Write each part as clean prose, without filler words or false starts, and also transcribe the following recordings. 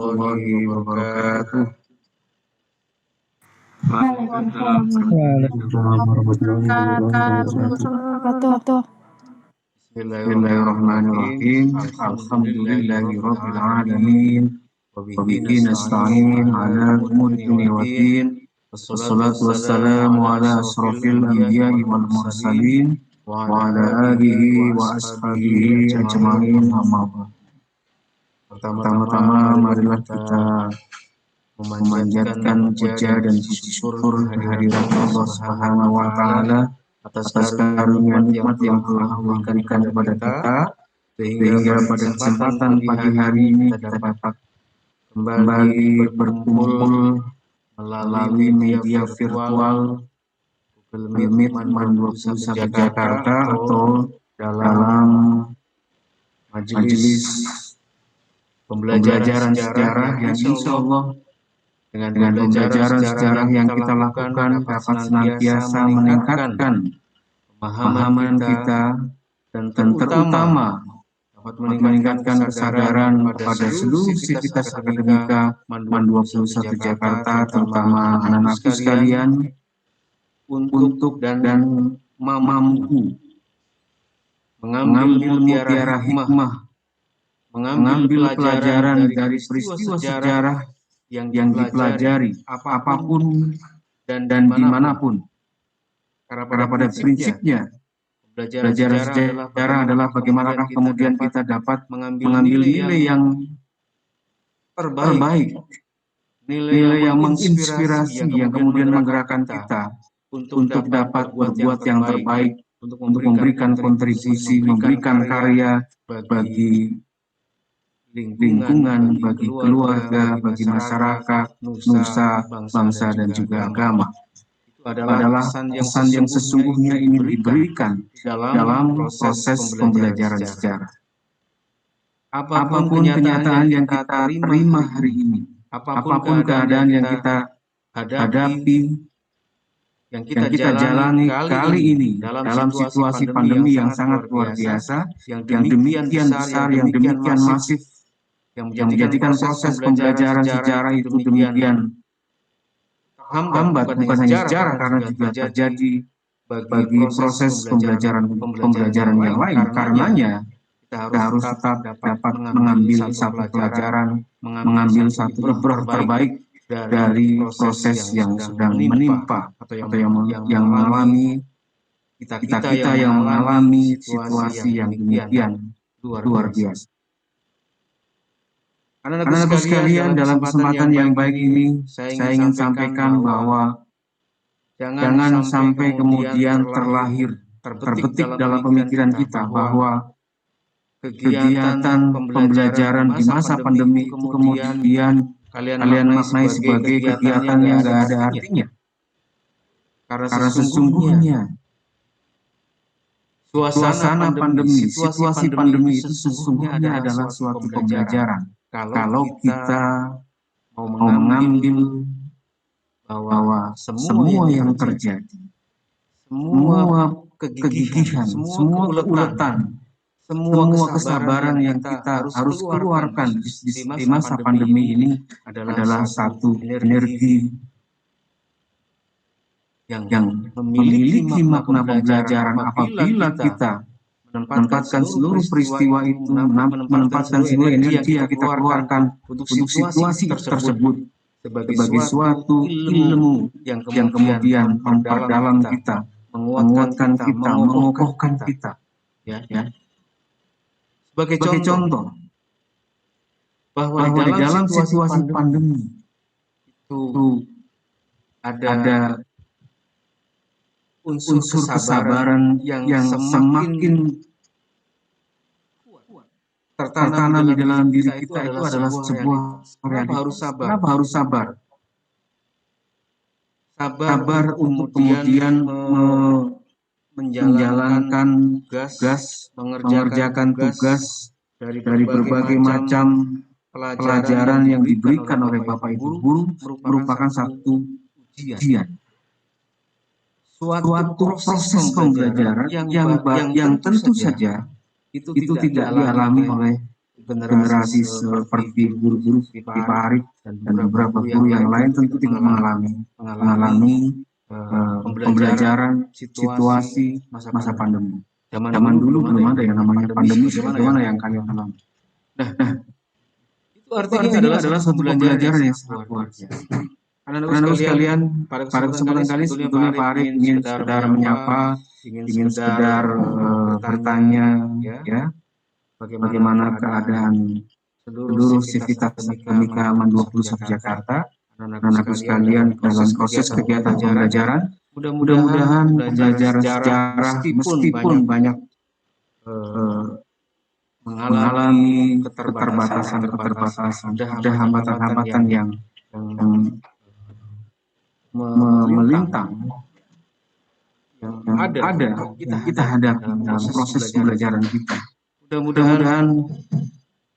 warahmatullahi wabarakatuh. Waalaikumsalam warahmatullahi wabarakatuh. Bismillahirrahmanirrahim. Alhamdulillahirabbil alamin. Wa bihi nasta'in ala umuri dunya waddin. Wassalatu wassalamu ala asrofil anbiya'i wal mursalin wa ala alihi wa ashabihi ajma'in, amma ba'd. Pertama-tama marilah kita memanjatkan puja dan puji syukur kehadirat Allah Subhanahu wa Ta'ala atas karunia nikmat yang telah Allah berikan kepada kita, sehingga pada kesempatan pagi hari ini kita dapat kembali berkumpul melalui media virtual Google Meet Man 21 Jakarta atau dalam majelis pembelajaran sejarah yang insya Allah dengan pembelajaran sejarah yang kita lakukan dapat senantiasa meningkatkan pemahaman kita dan terutama dapat meningkatkan kesadaran kepada seluruh sivitas akademika Man 21 Jakarta, terutama anak-anakku sekalian, untuk dan mampu mengambil mutiara hikmah, mengambil pelajaran dari peristiwa sejarah yang dipelajari apapun dan dimanapun. Karena pada prinsipnya pelajaran sejarah adalah bagaimanakah kemudian kita dapat mengambil nilai yang terbaik, nilai yang menginspirasi, yang kemudian menggerakkan kita untuk dapat berbuat yang terbaik, untuk memberikan kontribusi, memberikan karya bagi lingkungan, bagi keluarga, bagi masyarakat, nusa, bangsa, dan juga agama. Itu adalah pesan yang sesungguhnya ingin diberikan dalam proses pembelajaran sejarah. Apapun kenyataan yang kita terima hari ini, apapun keadaan yang kita hadapi, yang kita jalani kali ini dalam situasi pandemi yang sangat luar biasa, yang demikian besar, yang demikian masif, yang menjadikan proses pembelajaran sejarah itu demikian hambat, bukan hanya sejarah karena juga terjadi bagi proses pembelajaran yang lain. Karenanya kita harus tetap dapat mengambil satu pelajaran, mengambil satu ibrah terbaik dari proses yang sedang menimpa atau yang mengalami kita yang mengalami situasi yang demikian luar biasa. Anak-anakku sekalian, dalam kesempatan yang baik ini, saya ingin sampaikan bahwa jangan sampai kemudian terbetik dalam pemikiran kita bahwa kegiatan pembelajaran di masa pandemi itu kemudian kalian maknai sebagai kegiatan yang gak ada artinya. Karena sesungguhnya suasana pandemi, situasi pandemi itu sesungguhnya adalah suatu pembelajaran. Kalau kita mau mengambil bahwa semua yang terjadi, semua kegigihan, semua keuletan, semua kesabaran yang kita harus keluarkan di masa pandemi ini adalah satu energi yang memiliki makna pembelajaran apabila kita menempatkan seluruh peristiwa itu, menempatkan seluruh energi yang kita keluarkan untuk situasi tersebut sebagai suatu ilmu yang kemudian memperdalam kita, menguatkan kita, mengokohkan kita. Ya. Sebagai contoh, bahwa di dalam situasi pandemi itu ada unsur kesabaran yang semakin tertanam di dalam diri kita itu adalah sebuah realitas. Kenapa harus sabar? Sabar untuk kemudian menjalankan tugas, mengerjakan tugas dari berbagai macam pelajaran yang diberikan oleh Bapak Ibu guru merupakan satu ujian. Suatu proses pembelajaran yang tentu saja itu tidak dialami oleh generasi seperti guru-guru seperti Pak Arif dan beberapa guru yang lain tentu tidak mengalami pembelajaran situasi masa pandemi. Zaman dulu belum ada yang namanya pandemi sebagaimana yang kalian alami. Nah, itu artinya adalah suatu pembelajaran yang sangat luar biasa. Anak-anak sekalian, pada kesempatan kali sebetulnya Pak Arif ingin sekedar menyapa, ingin sekedar bertanya, ya, bagaimana keadaan seluruh sivitas akademika MAN 21 Jakarta, anak-anakku sekalian dalam proses kegiatan pembelajaran. Mudah-mudahan pembelajaran sejarah meskipun banyak mengalami keterbatasan, ada hambatan-hambatan yang melintang yang ada kita hadapi dalam proses pembelajaran kita. Mudah-mudahan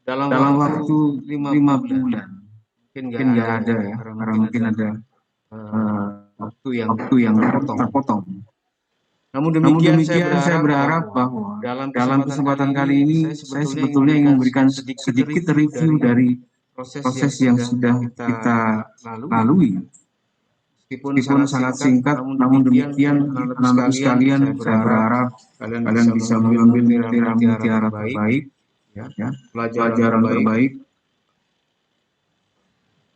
dalam waktu 5 bulan mungkin nggak ada ya, karena mungkin ada waktu yang terpotong. Namun demikian saya berharap bahwa dalam kesempatan kali ini saya sebetulnya ingin memberikan sedikit review dari proses yang sudah kita lalui. Meskipun sangat singkat, namun demikian anak-anakku sekalian, saya berharap kalian bisa mengambil mutiara-mutiara terbaik, ya, pelajaran terbaik.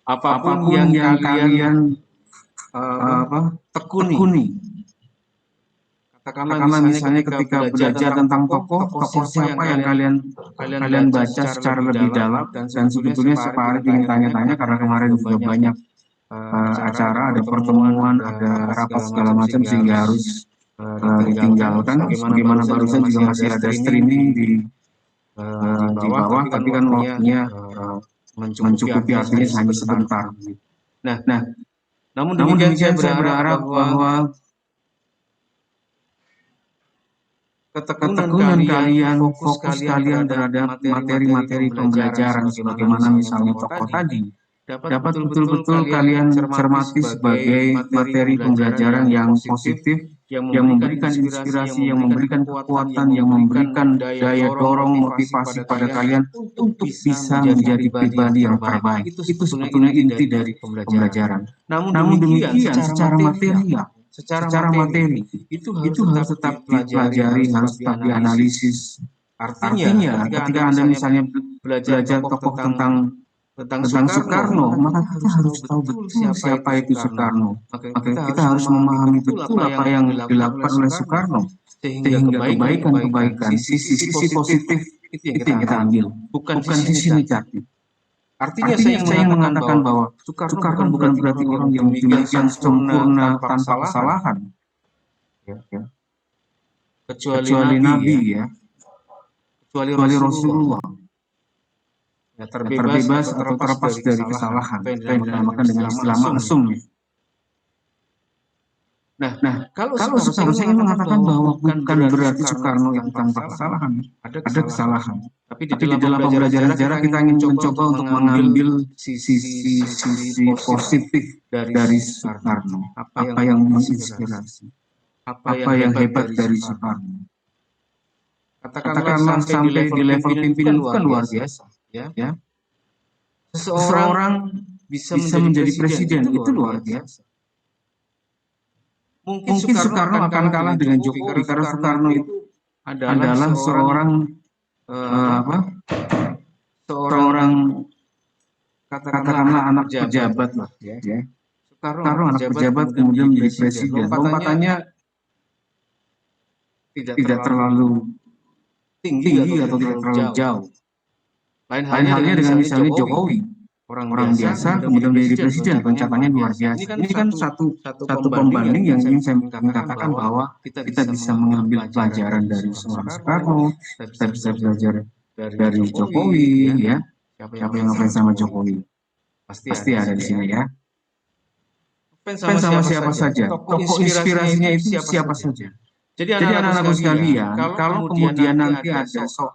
Apapun yang kalian tekuni. Katakanlah misalnya ketika belajar tentang tokoh siapa yang kalian baca secara lebih dalam, dan sebetulnya Pak Arif ingin tanya-tanya karena kemarin juga banyak acara, ada pertemuan, ada rapat segala macam sehingga harus ditinggalkan. Sebagaimana barusan juga masih ada streaming di bawah, tapi kan waktunya mencukupi, artinya hanya sebentar. Nah, namun demikian saya berharap bahwa ketekunan kalian, fokus kalian terhadap materi-materi pembelajaran sebagaimana misalnya tokoh tadi dapat betul-betul kalian cermati sebagai materi pembelajaran yang positif, yang memberikan inspirasi, yang memberikan kekuatan, yang memberikan daya dorong motivasi pada kalian untuk bisa menjadi pribadi yang terbaik. Itu sebetulnya inti dari pembelajaran. Namun demikian secara materi itu harus tetap dipelajari, harus tetap dianalisis. Artinya ketika Anda misalnya belajar tokoh tentang Soekarno, maka kita harus tahu betul siapa itu Soekarno. Maka kita harus memahami betul apa yang dilakukan oleh Soekarno, sehingga kebaikan-kebaikan, sisi positif itu yang kita ambil, bukan sisi negatif. Artinya saya ingin mengatakan bahwa Soekarno bukan berarti orang yang demikian sempurna tanpa kesalahan, kecuali Nabi, kecuali Rasulullah. Terbebas atau terlepas dari kesalahan, apa yang dinamakan dengan istilah maksum. Nah, kalau Soekarno saya ingin mengatakan bahwa bukan berarti Soekarno itu tanpa kesalahan, ada kesalahan. Tapi di dalam pembelajaran sejarah kita ingin mencoba untuk mengambil sisi positif dari Soekarno, apa yang menginspirasi, apa yang hebat dari Soekarno. Katakanlah sampai di level pimpinan itu kan luar biasa. Ya, seseorang bisa menjadi presiden itu luar biasa. Mungkin Soekarno akan kalah dengan Jokowi karena Soekarno itu adalah seorang katakanlah anak pejabat lah, ya. Soekarno anak pejabat kemudian menjadi presiden. Lompatannya tidak terlalu tinggi atau tidak terlalu jauh. Lain halnya dengan misalnya Jokowi, orang biasa kemudian menjadi presiden, loncatannya luar biasa. Ini kan satu pembanding yang ingin saya katakan bahwa kita bisa mengambil pelajaran dari seorang Soekarno, kita bisa belajar dari Jokowi, ya. Siapa yang ngefans sama Jokowi? Pasti ada di sini, ya. Fans sama siapa saja? Tokoh inspirasinya itu siapa saja? Jadi anak-anakku sekalian, kalau kemudian nanti ada soal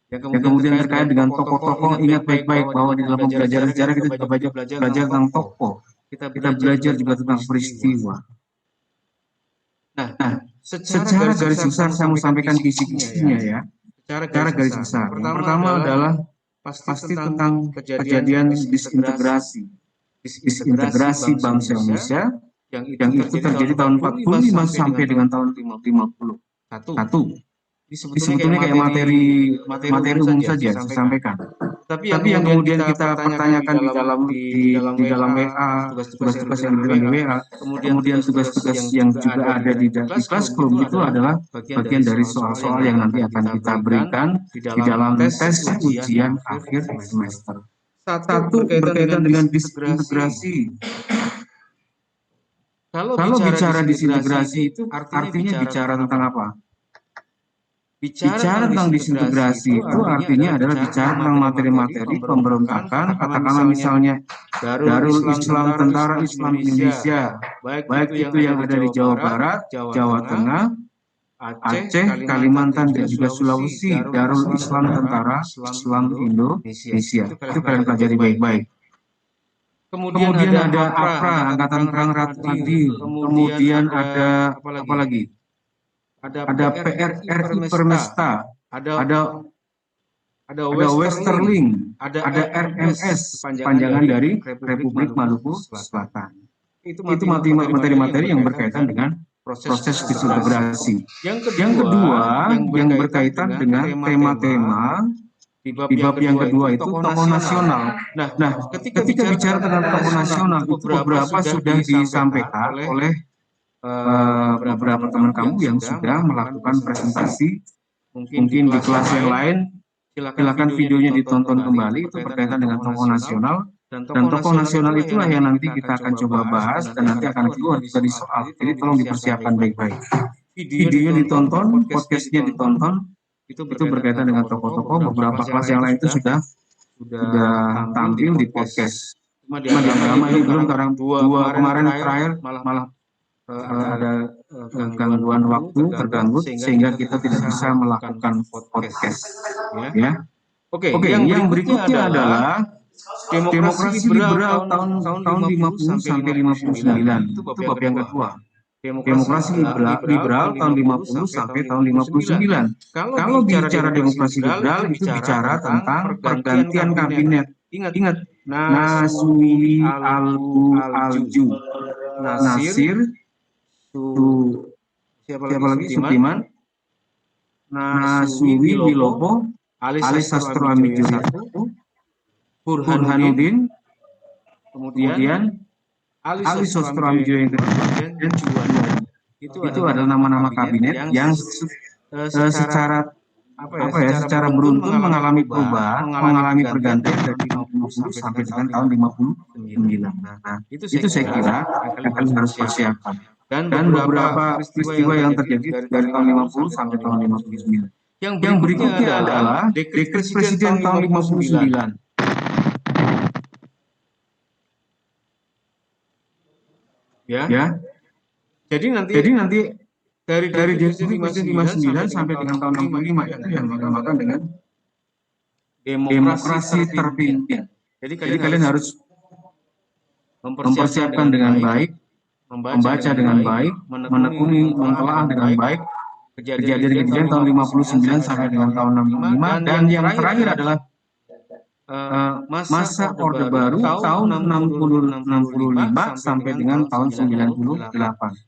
yang kemudian terkait dengan tokoh-tokoh, ingat baik-baik bahwa di dalam pembelajaran sejarah kita juga belajar tentang tokoh. Kita belajar juga tentang peristiwa. Nah, secara garis besar saya mau sampaikan kisi-kisinya, ya. secara garis besar. Yang pertama adalah pasti tentang kejadian disintegrasi bangsa Indonesia yang itu terjadi tahun 45 sampai dengan tahun 50. Satu, ini sebetulnya kayak materi umum saja saya sampaikan. Tapi yang kemudian kita pertanyakan di dalam WA, tugas-tugas yang diberikan di WA, kemudian tugas-tugas yang juga ada di Classroom itu adalah bagian dari soal-soal yang nanti akan kita berikan di dalam tes ujian akhir semester. Satu, berkaitan dengan disintegrasi. Kalau bicara disintegrasi itu artinya bicara tentang apa? Bicara tentang disintegrasi itu artinya adalah bicara tentang materi-materi pemberontakan, katakanlah misalnya Darul Islam, Tentara Islam Indonesia, baik itu yang ada di Jawa Barat, Jawa Tengah, Aceh, Kalimantan, dan juga Sulawesi, Darul Islam, Tentara Islam Indonesia. Itu kalian pelajari baik-baik. Kemudian ada APRA, Angkatan Perang Ratu Adil. Kemudian ada apa lagi? Ada PRRI Permesta, ada Westerling, ada RMS, panjangan dari Republik Maluku Selatan. Itu materi-materi yang berkaitan dengan proses disintegrasi. Yang kedua, yang berkaitan dengan tema-tema di bab yang kedua itu tokoh nasional. Nah, ketika bicara tentang tokoh nasional itu beberapa sudah disampaikan oleh beberapa teman kamu yang sudah melakukan presentasi, mungkin di kelas yang lain. Silakan videonya ditonton kembali, itu berkaitan dengan tokoh nasional, dan tokoh nasional itulah yang nanti kita akan coba bahas dan nanti akan keluar juga di soal. Jadi tolong dipersiapkan baik-baik. Videonya ditonton, podcastnya ditonton, itu berkaitan dengan tokoh-tokoh. Beberapa kelas yang lain itu sudah tampil di podcast. Cuma di agama ini belum, karena dua kemarin terakhir malah ada gangguan waktu, terganggu, sehingga kita tidak bisa melakukan podcast. Ya. Oke, yang berikutnya adalah demokrasi liberal tahun 50 sampai 59. Itu bab yang kedua. Demokrasi liberal tahun 50 sampai tahun 59. Kalau bicara demokrasi liberal itu bicara tentang pergantian kabinet. Ingat, Naswi Alju, Nasir, siapa lagi? Suptiman, Nasuwi Wilopo, Ali Sastro Amijoyo, Burhanuddin, kemudian Ali Sastro Amijoyo yang kedua, dan Juanda. Itu adalah nama-nama kabinet yang secara beruntun mengalami perubahan, mengalami pergantian dari 50 sampai dengan tahun 59. Nah, itu saya kira yang kalian harus persiapkan. Dan beberapa peristiwa yang terjadi dari tahun 50 sampai tahun 59. Yang berikutnya adalah dekret presiden tahun 59. Ya. Jadi nanti dari dekret presiden 59 sampai dengan tahun 65 itu yang dinamakan dengan demokrasi terpimpin. Jadi kalian harus mempersiapkan dengan baik, membaca dengan baik, menekuni, mentelaah dengan baik kejadian-kejadian tahun 59 sampai dengan tahun 65, dan yang terakhir adalah masa Orde Baru tahun 65 sampai dengan tahun 98.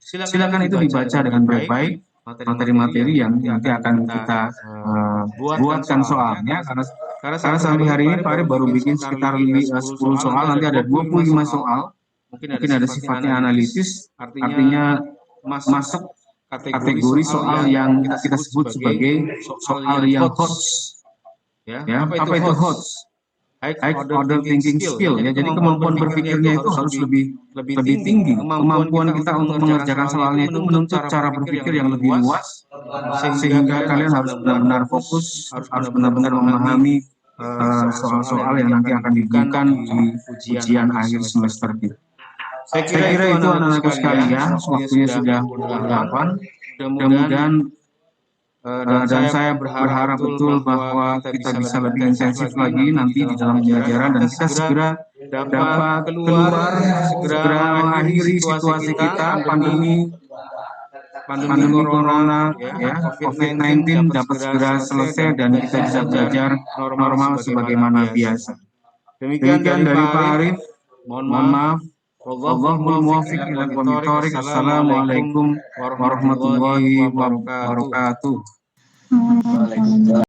Silakan itu dibaca dengan baik-baik materi-materi yang nanti akan kita buatkan soalnya, karena sampai hari ini Pak Ari baru bikin sekitar 10 soal, nanti ada 25 soal. Mungkin ada sifatnya analitis, artinya masuk kategori soal yang kita sebut sebagai soal yang HOTS. Ya, apa itu HOTS? High order thinking skill. Ya, jadi kemampuan berpikirnya itu harus lebih tinggi. Kemampuan kita untuk mengerjakan soalnya itu menuntut cara berpikir yang lebih luas, sehingga kalian harus benar-benar fokus, harus benar-benar memahami soal-soal yang nanti akan diberikan di ujian akhir semester kita. Saya kira itu anak-anakku sekalian, waktunya sudah 8. Mudah-mudahan dan saya berharap betul bahwa kita bisa lebih intensif lagi nanti di dalam pembelajaran, dan kita segera dapat keluar, segera mengakhiri situasi kita pandemi pandemi corona ya, COVID-19 dapat segera selesai dan kita bisa belajar normal sebagaimana biasa. Demikian dari Pak Arif. Mohon maaf. Wallahul muwaffiq ila aqwamit thoriq. Assalamualaikum warahmatullahi wabarakatuh. Waalaikumsalam.